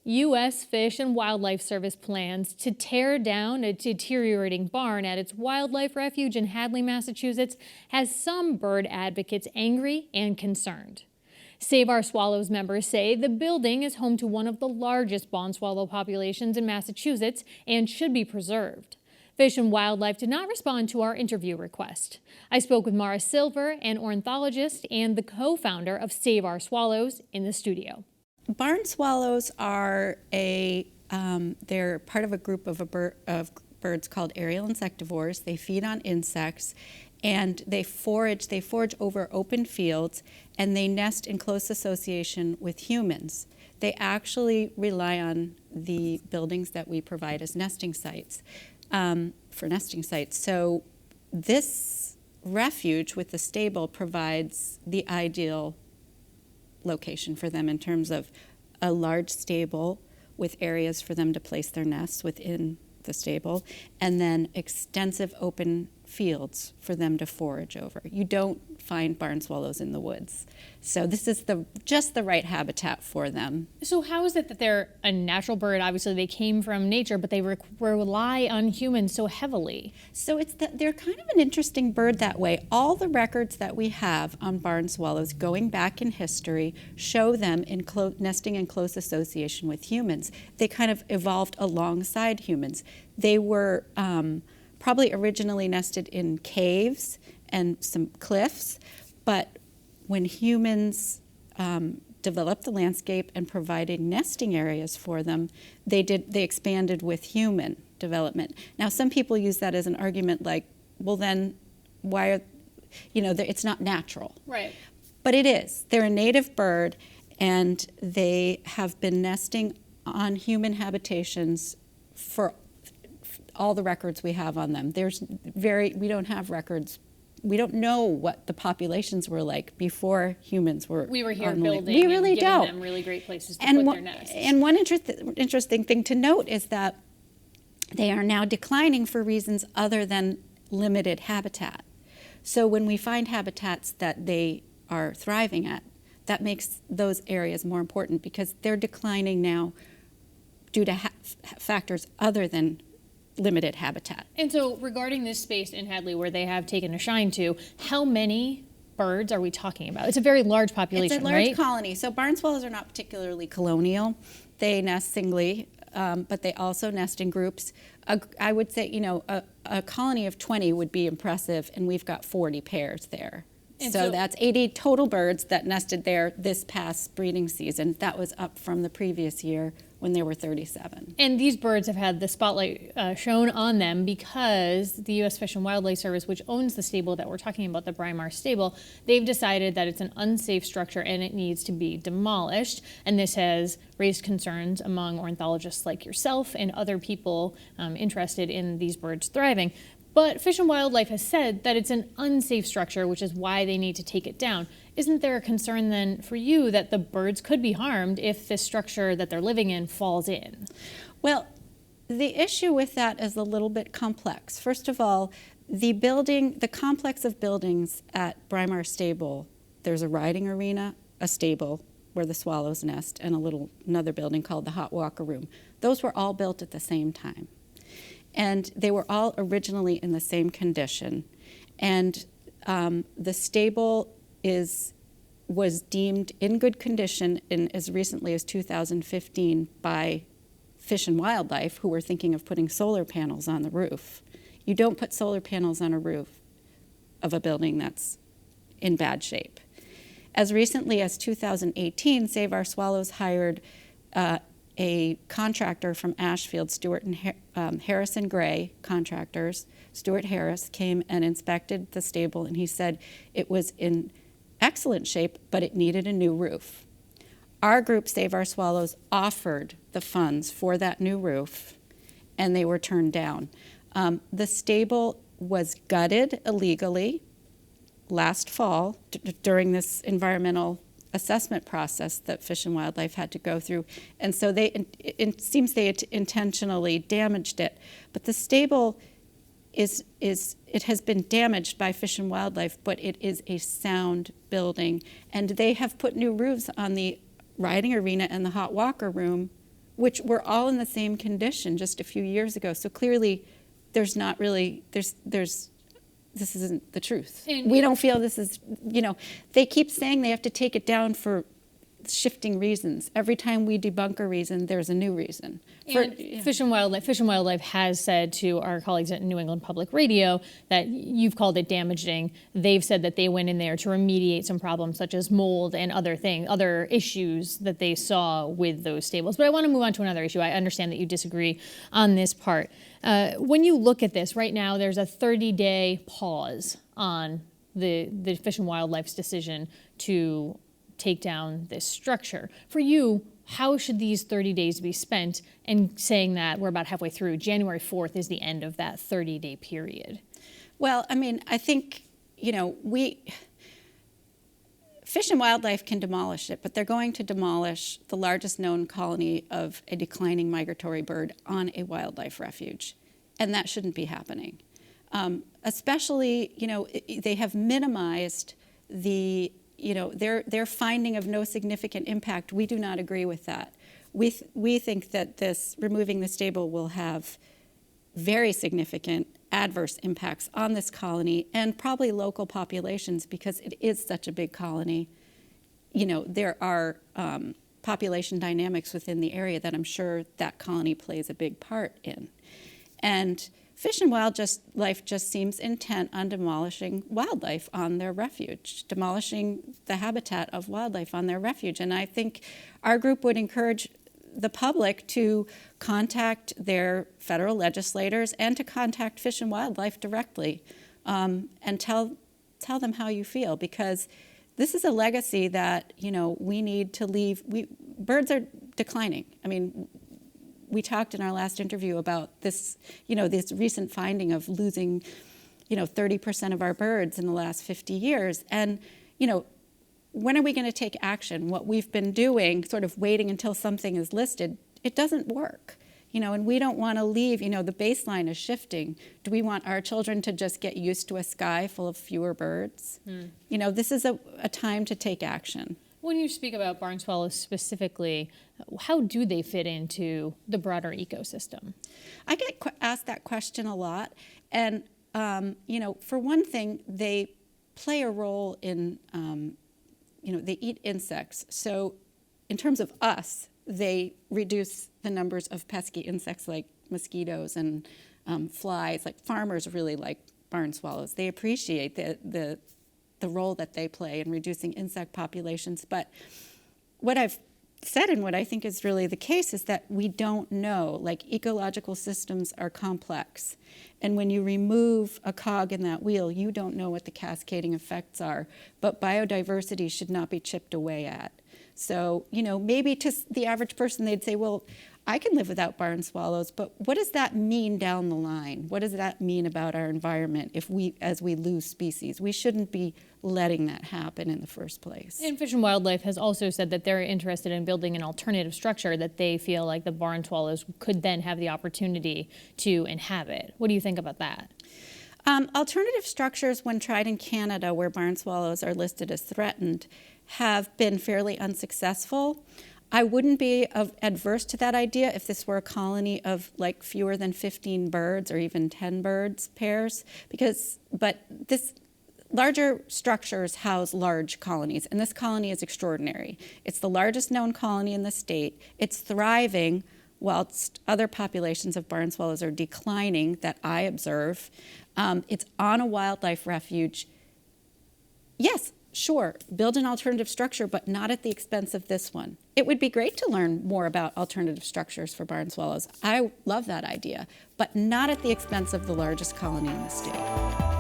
U.S. Fish and Wildlife Service plans to tear down a deteriorating barn at its wildlife refuge in Hadley, Massachusetts, has some bird advocates angry and concerned. Save Our Swallows members say the building is home to one of the largest barn swallow populations in Massachusetts and should be preserved. Fish and Wildlife did not respond to our interview request. I spoke with Mara Silver, an ornithologist and the co-founder of Save Our Swallows, in the studio. Barn swallows are they're part of a group of birds called aerial insectivores. They feed on insects, and they forage over open fields, and they nest in close association with humans. They actually rely on the buildings that we provide as nesting sites, for nesting sites. So this refuge with the stable provides the ideal location for them in terms of a large stable with areas for them to place their nests within the stable, and then extensive open fields for them to forage over. You don't find barn swallows in the woods. So this is just the right habitat for them. So how is it that they're a natural bird? Obviously they came from nature, but they rely on humans so heavily. So they're kind of an interesting bird that way. All the records that we have on barn swallows going back in history show them nesting in close association with humans. They kind of evolved alongside humans. They were probably originally nested in caves and some cliffs, but when humans developed the landscape and provided nesting areas for them, they expanded with human development. Now, some people use that as an argument like, well, then why it's not natural. Right. But it is. They're a native bird, and they have been nesting on human habitations for all the records we have on them. We don't have records. We don't know what the populations were like before humans were. We were here building. We really and giving don't. them really great places to put their nests. And one interesting thing to note is that they are now declining for reasons other than limited habitat. So when we find habitats that they are thriving at, that makes those areas more important because they're declining now due to factors other than limited habitat. And so regarding this space in Hadley where they have taken a shine to, how many birds are we talking about? It's a very large population, right? It's a large colony. So barn swallows are not particularly colonial. They nest singly, but they also nest in groups. I would say, a colony of 20 would be impressive, and we've got 40 pairs there. So that's 80 total birds that nested there this past breeding season. That was up from the previous year when there were 37. And these birds have had the spotlight shown on them because the U.S. Fish and Wildlife Service, which owns the stable that we're talking about, the Brymar stable, they've decided that it's an unsafe structure and it needs to be demolished. And this has raised concerns among ornithologists like yourself and other people interested in these birds thriving. But Fish and Wildlife has said that it's an unsafe structure, which is why they need to take it down. Isn't there a concern then for you that the birds could be harmed if this structure that they're living in falls in? Well, the issue with that is a little bit complex. First of all, the complex of buildings at Brymar Stable, there's a riding arena, a stable where the swallows nest, and another building called the Hot Walker Room. Those were all built at the same time. And they were all originally in the same condition. And the stable was deemed in good condition as recently as 2015 by Fish and Wildlife, who were thinking of putting solar panels on the roof. You don't put solar panels on a roof of a building that's in bad shape. As recently as 2018, Save Our Swallows hired a contractor from Ashfield, Stewart and Harrison Gray contractors. Stuart Harris came and inspected the stable, and he said it was in excellent shape, but it needed a new roof. Our group, Save Our Swallows, offered the funds for that new roof, and they were turned down. The stable was gutted illegally last fall during this environmental assessment process that Fish and Wildlife had to go through. And so it seems they intentionally damaged it. But the stable it has been damaged by Fish and Wildlife, but it is a sound building. And they have put new roofs on the riding arena and the Hot Walker Room which were all in the same condition just a few years ago. So clearly, there's not really, this isn't the truth. And we don't feel this is, they keep saying they have to take it down for shifting reasons. Every time we debunk a reason, there's a new reason. Fish and Wildlife has said to our colleagues at New England Public Radio that you've called it damaging. They've said that they went in there to remediate some problems such as mold and other issues that they saw with those stables. But I want to move on to another issue. I understand that you disagree on this part. When you look at this right now, there's a 30-day pause on the Fish and Wildlife's decision to take down this structure. For you, how should these 30 days be spent? And saying that we're about halfway through, January 4th is the end of that 30-day period. Well, I mean, I think, Fish and Wildlife can demolish it, but they're going to demolish the largest known colony of a declining migratory bird on a wildlife refuge. And that shouldn't be happening. Especially, they have minimized their finding of no significant impact. We do not agree with that. We think that removing the stable will have very significant adverse impacts on this colony and probably local populations because it is such a big colony. There are population dynamics within the area that I'm sure that colony plays a big part in. And Fish and Wildlife just seems intent on demolishing wildlife on their refuge, demolishing the habitat of wildlife on their refuge. And I think our group would encourage the public to contact their federal legislators and to contact Fish and Wildlife directly and tell them how you feel, because this is a legacy that, we need to leave. Birds are declining. I mean, we talked in our last interview about this, this recent finding of losing, 30% of our birds in the last 50 years. And, when are we going to take action? What we've been doing, sort of waiting until something is listed, it doesn't work. And we don't want to leave, the baseline is shifting. Do we want our children to just get used to a sky full of fewer birds? This is a time to take action. When you speak about barn swallows specifically, how do they fit into the broader ecosystem? I get asked that question a lot. And, for one thing, they play a role in, they eat insects. So in terms of us, they reduce the numbers of pesky insects like mosquitoes and flies. Like farmers really like barn swallows. They appreciate the role that they play in reducing insect populations. But what I've said and what I think is really the case is that we don't know. Like, ecological systems are complex. And when you remove a cog in that wheel, you don't know what the cascading effects are. But biodiversity should not be chipped away at. So, maybe to the average person, they'd say, well, I can live without barn swallows, but what does that mean down the line? What does that mean about our environment as we lose species? We shouldn't be letting that happen in the first place. And Fish and Wildlife has also said that they're interested in building an alternative structure that they feel like the barn swallows could then have the opportunity to inhabit. What do you think about that? Alternative structures, when tried in Canada, where barn swallows are listed as threatened, have been fairly unsuccessbut. I wouldn't be adverse to that idea if this were a colony of like fewer than 15 birds or even 10 birds pairs, but this larger structures house large colonies, and this colony is extraordinary. It's the largest known colony in the state. It's thriving whilst other populations of barn swallows are declining that I observe. It's on a wildlife refuge. Yes, sure, build an alternative structure, but not at the expense of this one. It would be great to learn more about alternative structures for barn swallows. I love that idea, but not at the expense of the largest colony in the state.